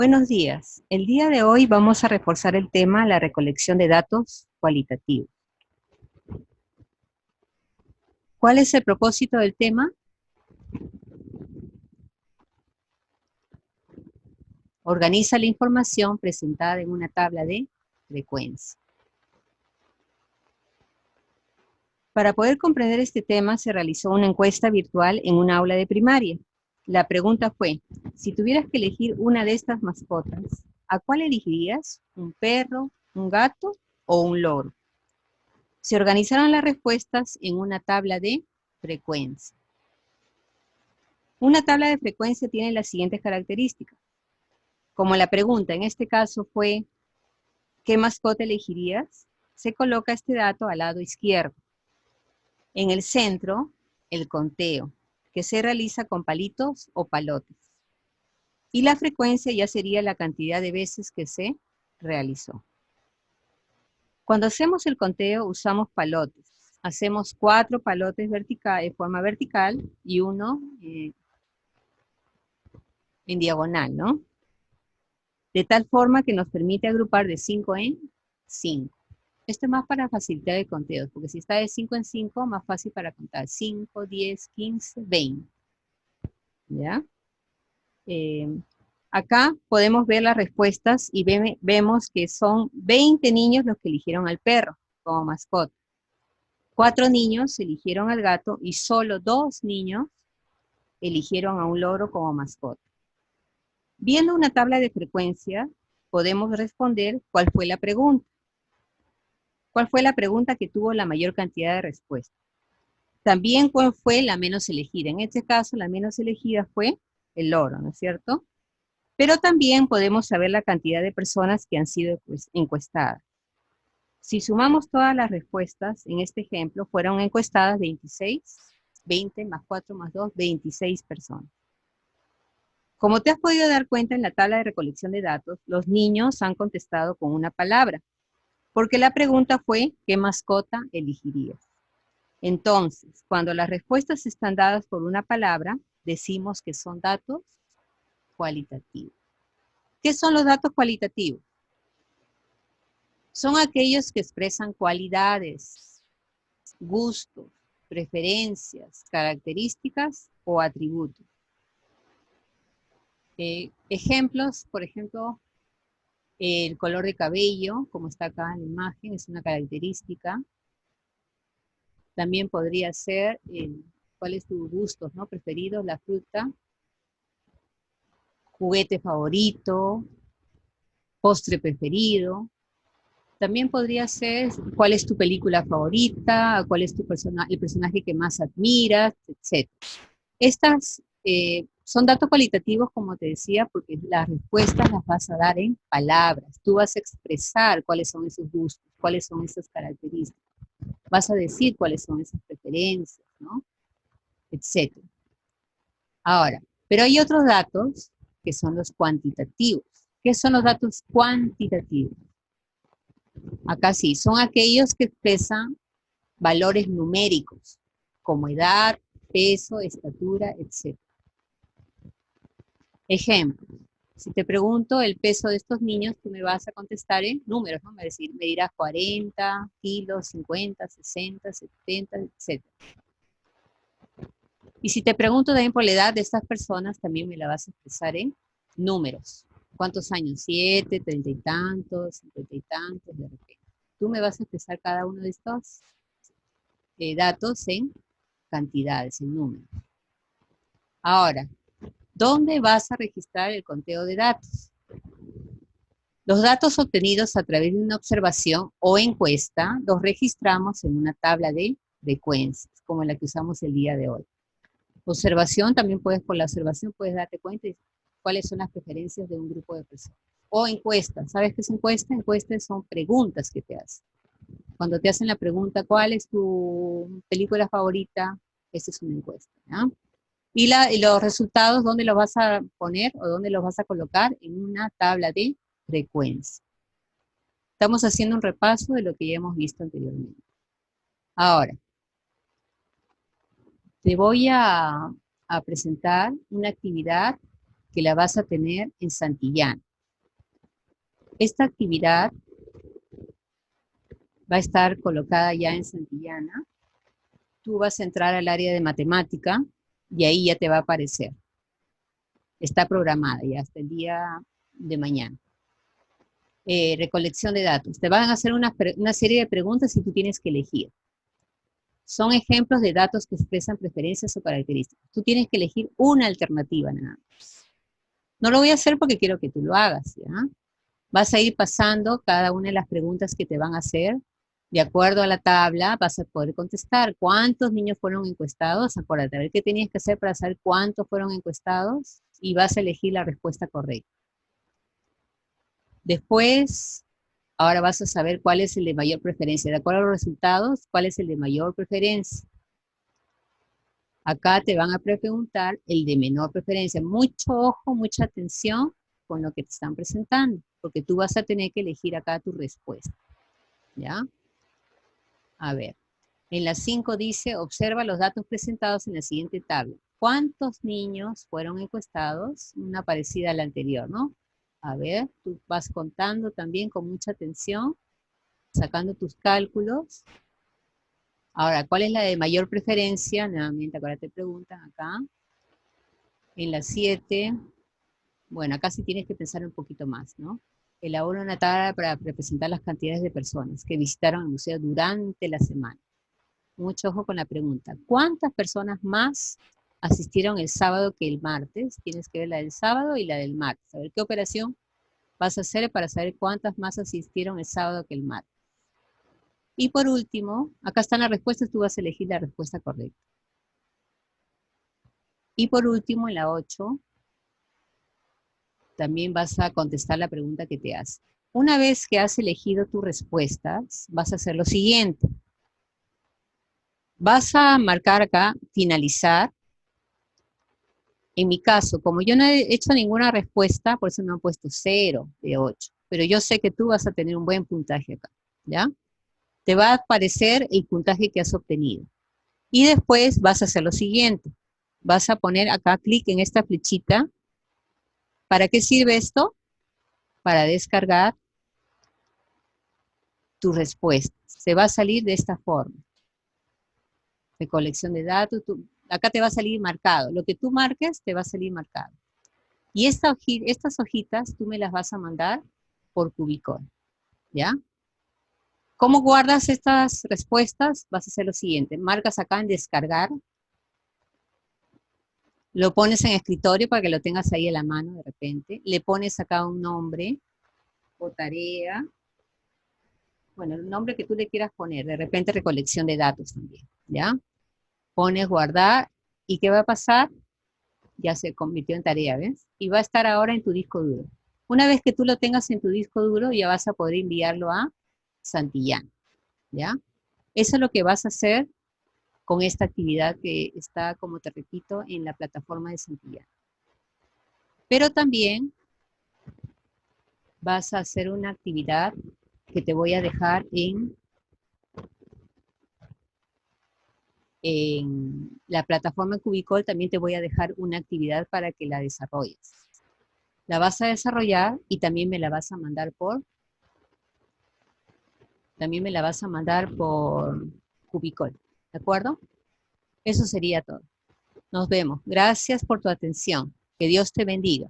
Buenos días. El día de hoy vamos a reforzar el tema la recolección de datos cualitativos. ¿Cuál es el propósito del tema? Organiza la información presentada en una tabla de frecuencia. Para poder comprender este tema se realizó una encuesta virtual en un aula de primaria. La pregunta fue, si tuvieras que elegir una de estas mascotas, ¿a cuál elegirías? ¿Un perro, un gato o un loro? Se organizaron las respuestas en una tabla de frecuencia. Una tabla de frecuencia tiene las siguientes características. Como la pregunta en este caso fue, ¿qué mascota elegirías? Se coloca este dato al lado izquierdo. En el centro, el conteo, que se realiza con palitos o palotes. Y la frecuencia ya sería la cantidad de veces que se realizó. Cuando hacemos el conteo usamos palotes. Hacemos 4 palotes de forma vertical y uno en diagonal, ¿no? De tal forma que nos permite agrupar de 5 en 5. Esto es más para facilitar el conteo, porque si está de 5 en 5, más fácil para contar. 5, 10, 15, 20. ¿Ya? Acá podemos ver las respuestas y vemos que son 20 niños los que eligieron al perro como mascota. 4 niños eligieron al gato y solo 2 niños eligieron a un loro como mascota. Viendo una tabla de frecuencia, podemos responder cuál fue la pregunta. ¿Cuál fue la pregunta que tuvo la mayor cantidad de respuestas? También cuál fue la menos elegida. En este caso, la menos elegida fue el loro, ¿no es cierto? Pero también podemos saber la cantidad de personas que han sido encuestadas. Si sumamos todas las respuestas, en este ejemplo, fueron encuestadas 26, 20 más 4 más 2, 26 personas. Como te has podido dar cuenta en la tabla de recolección de datos, los niños han contestado con una palabra, porque la pregunta fue, ¿qué mascota elegirías? Entonces, cuando las respuestas están dadas por una palabra, decimos que son datos cualitativos. ¿Qué son los datos cualitativos? Son aquellos que expresan cualidades, gustos, preferencias, características o atributos. Ejemplos, por ejemplo, el color de cabello, como está acá en la imagen, es una característica. También podría ser cuál es tu gusto, ¿no? Preferido, la fruta, juguete favorito, postre preferido. También podría ser cuál es tu película favorita, cuál es el personaje que más admiras, etc. Estas son datos cualitativos, como te decía, porque las respuestas las vas a dar en palabras. Tú vas a expresar cuáles son esos gustos, cuáles son esas características. Vas a decir cuáles son esas preferencias, ¿no? Etcétera. Ahora, pero hay otros datos que son los cuantitativos. ¿Qué son los datos cuantitativos? Acá sí, son aquellos que expresan valores numéricos, como edad, peso, estatura, etc. Ejemplo, si te pregunto el peso de estos niños, tú me vas a contestar en números, ¿no? Me dirás 40 kilos, 50, 60, 70, etc. Y si te pregunto también por la edad de estas personas, también me la vas a expresar en números. ¿Cuántos años? 7, 30 y tantos, 50 y tantos, de repente. Tú me vas a expresar cada uno de estos datos en cantidades, en números. Ahora, ¿dónde vas a registrar el conteo de datos? Los datos obtenidos a través de una observación o encuesta los registramos en una tabla de frecuencias, como la que usamos el día de hoy. Observación, también por la observación puedes darte cuenta de cuáles son las preferencias de un grupo de personas. O encuesta, ¿sabes qué es encuesta? Encuestas son preguntas que te hacen. Cuando te hacen la pregunta, ¿cuál es tu película favorita? Esa es una encuesta, ¿no? Y los resultados, ¿dónde los vas a poner o dónde los vas a colocar? En una tabla de frecuencia. Estamos haciendo un repaso de lo que ya hemos visto anteriormente. Ahora, te voy a presentar una actividad que la vas a tener en Santillán. Esta actividad va a estar colocada ya en Santillana. Tú vas a entrar al área de matemática y ahí ya te va a aparecer. Está programada ya hasta el día de mañana. Recolección de datos. Te van a hacer una serie de preguntas y tú tienes que elegir. Son ejemplos de datos que expresan preferencias o características. Tú tienes que elegir una alternativa nada más. No lo voy a hacer porque quiero que tú lo hagas, ¿ya? Vas a ir pasando cada una de las preguntas que te van a hacer. De acuerdo a la tabla, vas a poder contestar. ¿Cuántos niños fueron encuestados? Acuérdate, a ver qué tenías que hacer para saber cuántos fueron encuestados y vas a elegir la respuesta correcta. Después, ahora vas a saber cuál es el de mayor preferencia. De acuerdo a los resultados, cuál es el de mayor preferencia. Acá te van a preguntar el de menor preferencia. Mucho ojo, mucha atención con lo que te están presentando, porque tú vas a tener que elegir acá tu respuesta. ¿Ya? A ver, en la 5 dice, observa los datos presentados en la siguiente tabla. ¿Cuántos niños fueron encuestados? Una parecida a la anterior, ¿no? A ver, tú vas contando también con mucha atención, sacando tus cálculos. Ahora, ¿cuál es la de mayor preferencia? Nuevamente, ahora te preguntan acá. En la 7, bueno, acá sí tienes que pensar un poquito más, ¿no? Elabora una tabla para representar las cantidades de personas que visitaron el museo durante la semana. Mucho ojo con la pregunta. ¿Cuántas personas más asistieron el sábado que el martes? Tienes que ver la del sábado y la del martes. A ver, ¿qué operación vas a hacer para saber cuántas más asistieron el sábado que el martes? Y por último, acá están las respuestas, tú vas a elegir la respuesta correcta. Y por último, en la 8, también vas a contestar la pregunta que te hace. Una vez que has elegido tus respuestas, vas a hacer lo siguiente. Vas a marcar acá, finalizar. En mi caso, como yo no he hecho ninguna respuesta, por eso me han puesto 0 de 8. Pero yo sé que tú vas a tener un buen puntaje acá, ¿ya? Te va a aparecer el puntaje que has obtenido. Y después vas a hacer lo siguiente. Vas a poner acá clic en esta flechita. ¿Para qué sirve esto? Para descargar tu respuesta. Se va a salir de esta forma. Recolección de datos. Acá te va a salir marcado. Lo que tú marques te va a salir marcado. Y estas hojitas tú me las vas a mandar por Cubicol. ¿Ya? ¿Cómo guardas estas respuestas? Vas a hacer lo siguiente. Marcas acá en descargar. Lo pones en escritorio para que lo tengas ahí a la mano de repente. Le pones acá un nombre o tarea. Bueno, el nombre que tú le quieras poner. De repente recolección de datos también. ¿Ya? Pones guardar. ¿Y qué va a pasar? Ya se convirtió en tarea, ¿ves? Y va a estar ahora en tu disco duro. Una vez que tú lo tengas en tu disco duro, ya vas a poder enviarlo a Santillana. ¿Ya? Eso es lo que vas a hacer con esta actividad que está, como te repito, en la plataforma de Santillana. Pero también vas a hacer una actividad que te voy a dejar en la plataforma Cubicol, también te voy a dejar una actividad para que la desarrolles. La vas a desarrollar y también me la vas a mandar por Cubicol, ¿de acuerdo? Eso sería todo. Nos vemos. Gracias por tu atención. Que Dios te bendiga.